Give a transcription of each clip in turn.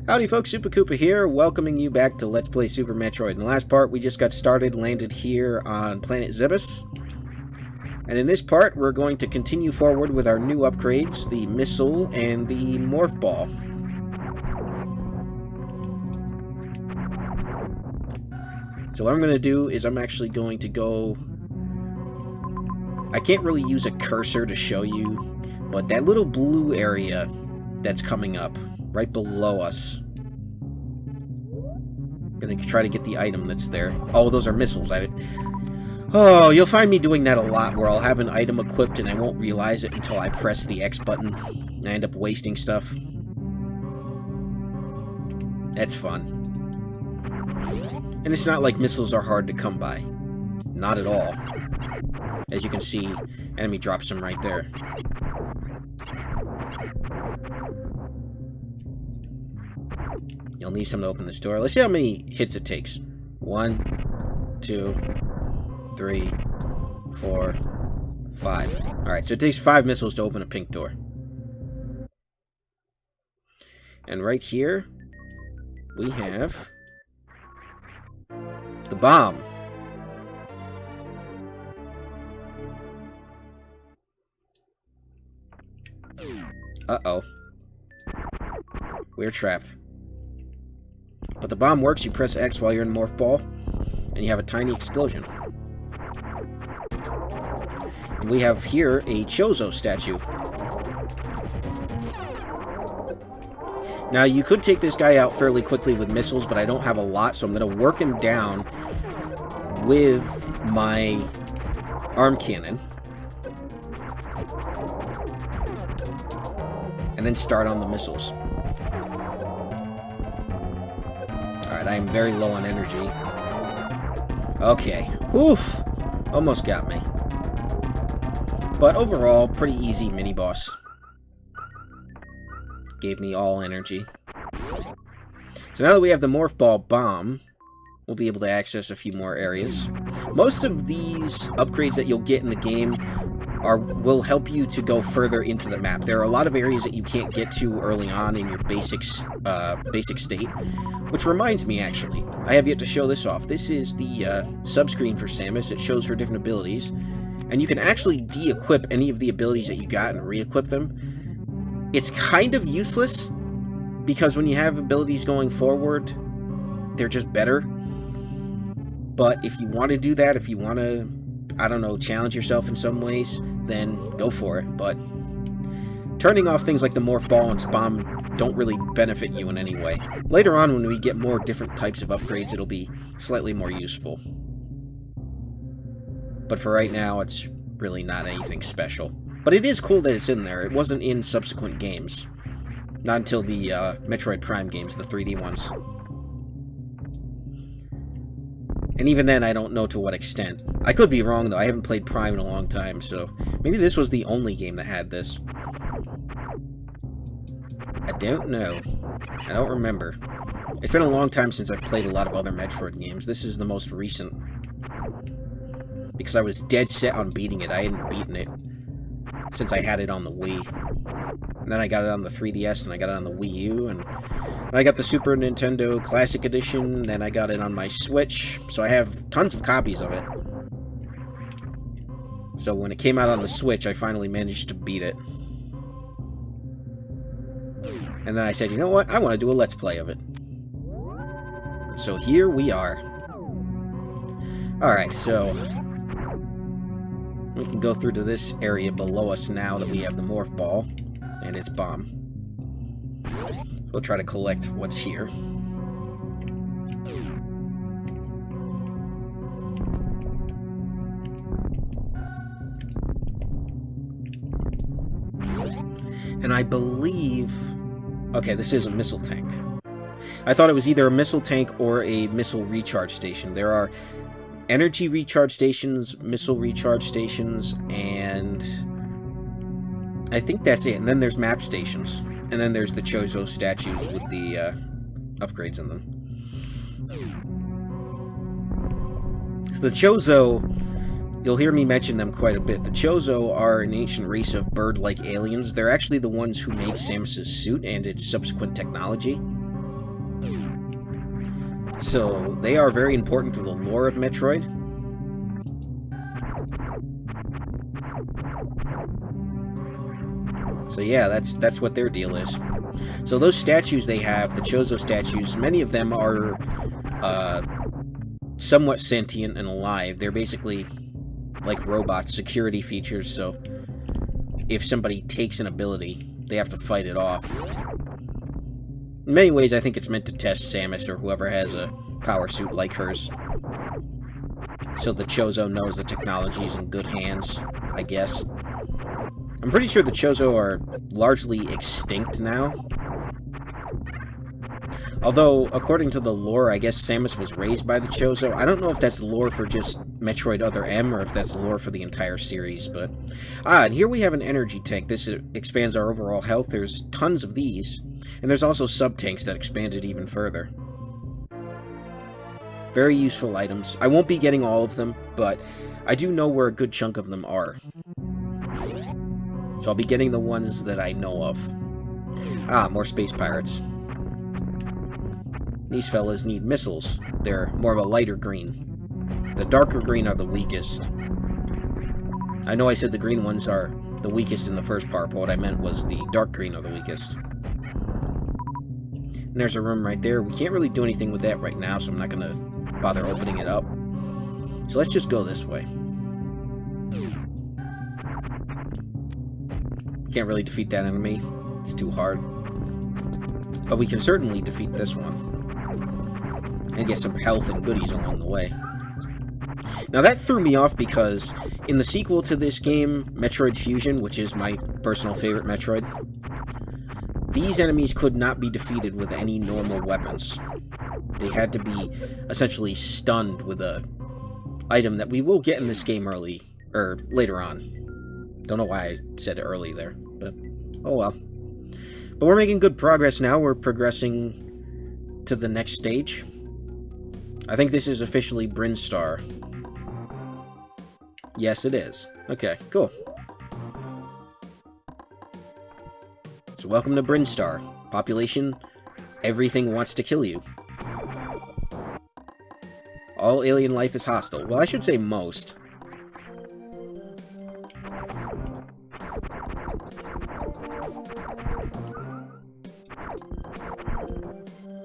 Howdy folks, Super Koopa here, welcoming you back to Let's Play Super Metroid. In the last part, we just got started, landed here on planet Zebus. And in this part, we're going to continue forward with our new upgrades, the missile and the morph ball. So what I'm going to do is I'm actually going to go... I can't really use a cursor to show you, but that little blue area that's coming up right below us. Gonna try to get the item that's there. Oh, those are missiles. Oh, you'll find me doing that a lot, where I'll have an item equipped and I won't realize it until I press the X button. And I end up wasting stuff. That's fun. And it's not like missiles are hard to come by. Not at all. As you can see, enemy drops them right there. You'll need some to open this door. Let's see how many hits it takes. 1, 2, 3, 4, 5. Alright, so it takes 5 missiles to open a pink door. And right here, we have the bomb. Uh-oh. We're trapped. But the bomb works. You press X while you're in Morph Ball, and you have a tiny explosion. And we have here a Chozo statue. Now, you could take this guy out fairly quickly with missiles, but I don't have a lot, so I'm going to work him down with my arm cannon. And then start on the missiles. Alright, I am very low on energy. Okay. Oof! Almost got me. But overall, pretty easy mini-boss. Gave me all energy. So now that we have the Morph Ball Bomb, we'll be able to access a few more areas. Most of these upgrades that you'll get in the game will help you to go further into the map. There are a lot of areas that you can't get to early on in your basic state, which reminds me, actually, I have yet to show this off. This is the subscreen for Samus. It shows her different abilities, and you can actually de-equip any of the abilities that you got and re-equip them. It's kind of useless, because when you have abilities going forward, they're just better. But if you want to do that, if you want to, I don't know, challenge yourself in some ways, then go for it. But turning off things like the Morph Ball and Spam don't really benefit you in any way. Later on, when we get more different types of upgrades, it'll be slightly more useful. But for right now, it's really not anything special. But it is cool that it's in there. It wasn't in subsequent games. Not until the Metroid Prime games, the 3D ones. And even then, I don't know to what extent. I could be wrong, though. I haven't played Prime in a long time, so maybe this was the only game that had this. I don't know. I don't remember. It's been a long time since I've played a lot of other Metroid games. This is the most recent. Because I was dead set on beating it. I hadn't beaten it since I had it on the Wii. And then I got it on the 3DS, and I got it on the Wii U, and I got the Super Nintendo Classic Edition, then I got it on my Switch, so I have tons of copies of it. So when it came out on the Switch, I finally managed to beat it. And then I said, you know what, I want to do a Let's Play of it. So here we are. Alright, so we can go through to this area below us now that we have the Morph Ball and its bomb. We'll try to collect what's here. And I believe... Okay, this is a missile tank. I thought it was either a missile tank or a missile recharge station. There are energy recharge stations, missile recharge stations, and I think that's it. And then there's map stations. And then there's the Chozo statues with the upgrades in them. The Chozo, you'll hear me mention them quite a bit. The Chozo are an ancient race of bird-like aliens. They're actually the ones who made Samus's suit and its subsequent technology. So they are very important to the lore of Metroid. So yeah, that's what their deal is. So those statues they have, the Chozo statues, many of them are somewhat sentient and alive. They're basically like robots, security features, so if somebody takes an ability, they have to fight it off. In many ways, I think it's meant to test Samus or whoever has a power suit like hers. So the Chozo knows the technology is in good hands, I guess. I'm pretty sure the Chozo are largely extinct now. Although, according to the lore, I guess Samus was raised by the Chozo. I don't know if that's lore for just Metroid Other M, or if that's lore for the entire series, but... and here we have an energy tank. This expands our overall health. There's tons of these. And there's also sub-tanks that expand it even further. Very useful items. I won't be getting all of them, but I do know where a good chunk of them are. So I'll be getting the ones that I know of. More space pirates. These fellas need missiles. They're more of a lighter green. The darker green are the weakest. I know I said the green ones are the weakest in the first part, but what I meant was the dark green are the weakest. And there's a room right there. We can't really do anything with that right now, so I'm not going to bother opening it up. So let's just go this way. Can't really defeat that enemy. It's too hard. But we can certainly defeat this one. And get some health and goodies along the way. Now that threw me off because in the sequel to this game, Metroid Fusion, which is my personal favorite Metroid, these enemies could not be defeated with any normal weapons. They had to be essentially stunned with a item that we will get in this game later on. Don't know why I said early there, but oh well. But we're making good progress now. We're progressing to the next stage. I think this is officially Brinstar. Yes, it is. Okay, cool. So welcome to Brinstar. Population, everything wants to kill you. All alien life is hostile. Well, I should say most.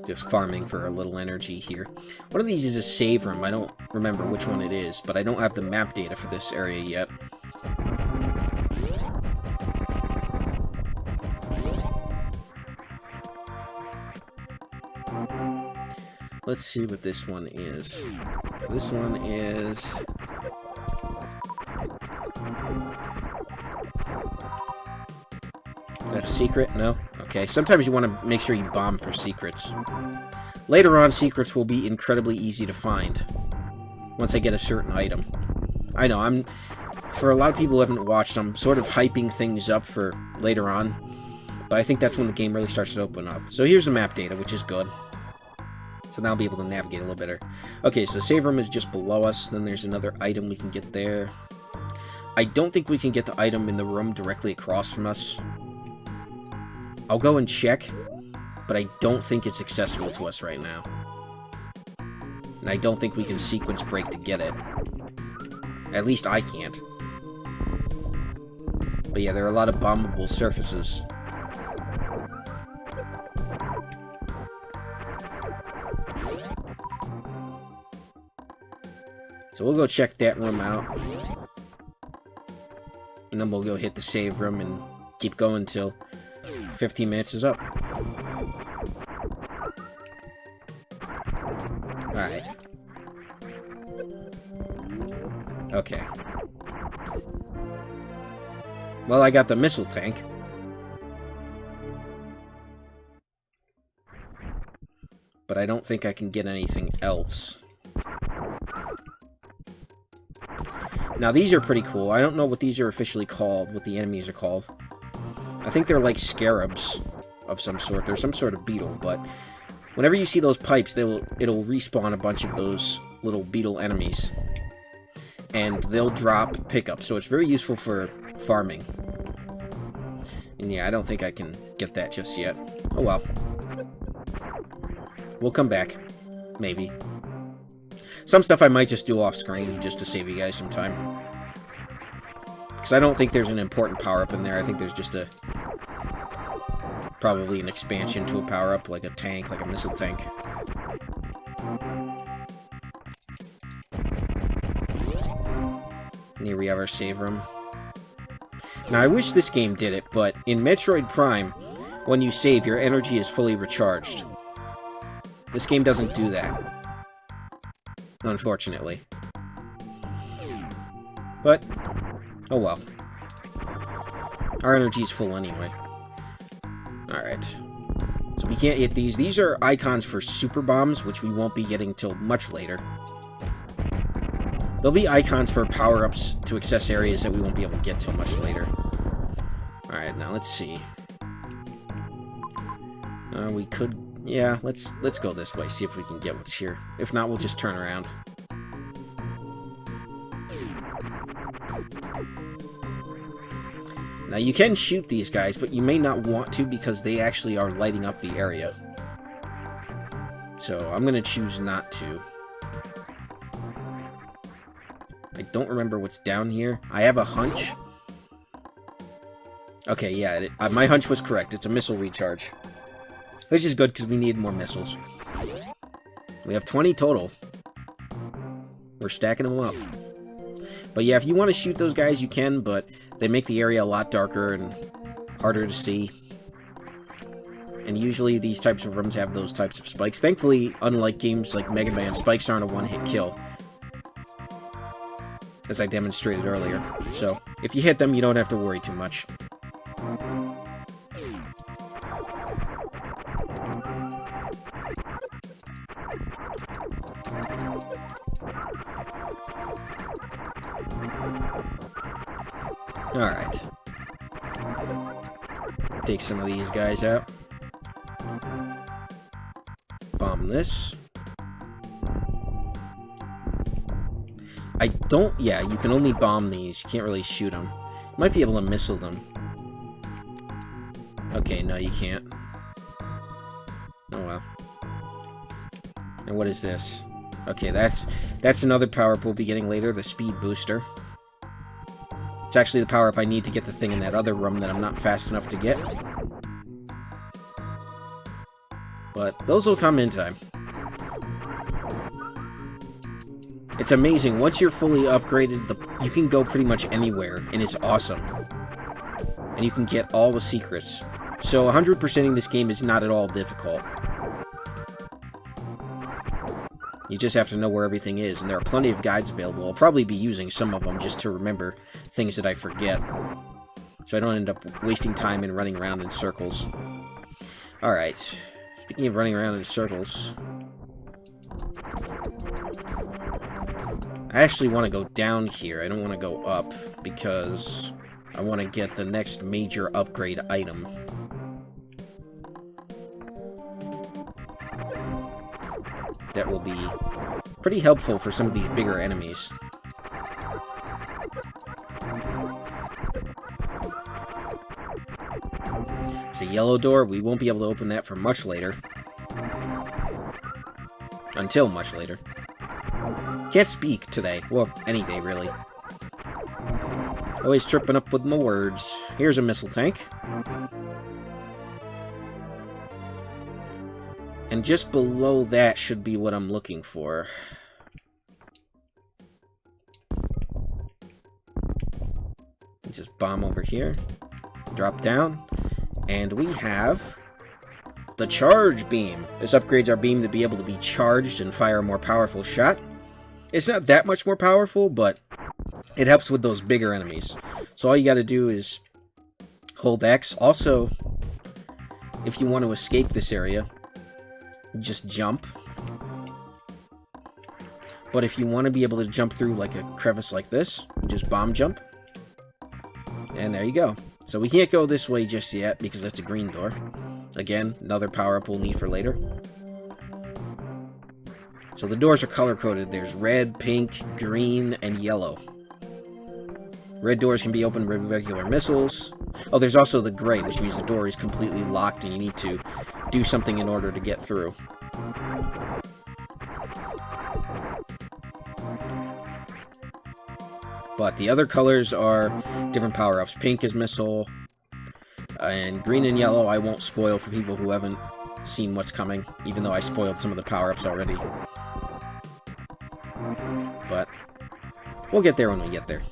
Just farming for a little energy here. One of these is a save room. I don't remember which one it is, but I don't have the map data for this area yet. Let's see what this one is. This one is... Is that a secret? No? Okay. Sometimes you want to make sure you bomb for secrets. Later on, secrets will be incredibly easy to find. Once I get a certain item. I know, for a lot of people who haven't watched, I'm sort of hyping things up for later on. But I think that's when the game really starts to open up. So here's the map data, which is good. So now I'll be able to navigate a little better. Okay, so the save room is just below us. Then there's another item we can get there. I don't think we can get the item in the room directly across from us. I'll go and check, but I don't think it's accessible to us right now. And I don't think we can sequence break to get it. At least I can't. But yeah, there are a lot of bombable surfaces. So we'll go check that room out. And then we'll go hit the save room and keep going till 15 minutes is up. Alright. Okay. Well, I got the missile tank. But I don't think I can get anything else. Now, these are pretty cool. I don't know what these are officially called, what the enemies are called. I think they're like scarabs of some sort. They're some sort of beetle, but whenever you see those pipes, it'll respawn a bunch of those little beetle enemies. And they'll drop pickups, so it's very useful for farming. And yeah, I don't think I can get that just yet. Oh well. We'll come back. Maybe. Some stuff I might just do off-screen, just to save you guys some time. Because I don't think there's an important power-up in there. I think there's just probably an expansion to a power-up, like a tank, like a missile tank. And here we have our save room. Now, I wish this game did it, but in Metroid Prime, when you save, your energy is fully recharged. This game doesn't do that. Unfortunately. But, oh well. Our energy's full anyway. Alright. So we can't hit these. These are icons for super bombs, which we won't be getting till much later. There'll be icons for power-ups to access areas that we won't be able to get till much later. Alright, now let's see. We could... Yeah, let's go this way, see if we can get what's here. If not, we'll just turn around. Now, you can shoot these guys, but you may not want to because they actually are lighting up the area. So, I'm going to choose not to. I don't remember what's down here. I have a hunch. Okay, yeah, my hunch was correct. It's a missile recharge. Which is good, because we need more missiles. We have 20 total. We're stacking them up. But yeah, if you want to shoot those guys, you can, but they make the area a lot darker and harder to see. And usually these types of rooms have those types of spikes. Thankfully, unlike games like Mega Man, spikes aren't a one-hit kill, as I demonstrated earlier. So, if you hit them, you don't have to worry too much. Alright. Take some of these guys out. Bomb this. I don't... Yeah, you can only bomb these. You can't really shoot them. You might be able to missile them. Okay, no, you can't. Oh, well. And what is this? Okay, that's another power-up we'll be getting later, the speed booster. It's actually the power-up I need to get the thing in that other room that I'm not fast enough to get. But those will come in time. It's amazing. Once you're fully upgraded, you can go pretty much anywhere, and it's awesome. And you can get all the secrets. So 100%ing this game is not at all difficult. You just have to know where everything is, and there are plenty of guides available. I'll probably be using some of them just to remember things that I forget, so I don't end up wasting time and running around in circles. Alright, speaking of running around in circles, I actually want to go down here. I don't want to go up, because I want to get the next major upgrade item. That will be pretty helpful for some of these bigger enemies. It's a yellow door. We won't be able to open that for much later. Until much later. Can't speak today. Well, any day, really. Always tripping up with my words. Here's a missile tank. And just below that should be what I'm looking for. Just bomb over here. Drop down. And we have the charge beam. This upgrades our beam to be able to be charged and fire a more powerful shot. It's not that much more powerful, but it helps with those bigger enemies. So all you gotta do is hold X. Also, if you want to escape this area, just jump. But if you want to be able to jump through like a crevice like this, you just bomb jump. And there you go. So we can't go this way just yet because that's a green door. Again, another power-up we'll need for later. So the doors are color-coded. There's red, pink, green, and yellow. Red doors can be opened with regular missiles. Oh, there's also the gray, which means the door is completely locked and you need to do something in order to get through. But the other colors are different power-ups. Pink is missile, and green and yellow I won't spoil for people who haven't seen what's coming, even though I spoiled some of the power-ups already. But we'll get there when we get there.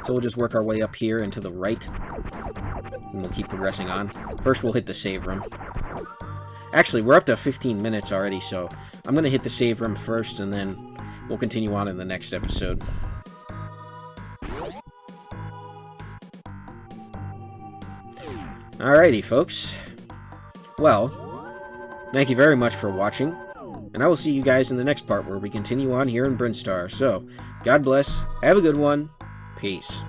So we'll just work our way up here and to the right, and we'll keep progressing on. First we'll hit the save room. Actually, we're up to 15 minutes already, so I'm going to hit the save room first, and then we'll continue on in the next episode. Alrighty, folks. Well, thank you very much for watching, and I will see you guys in the next part where we continue on here in Brinstar. So, God bless, have a good one, peace.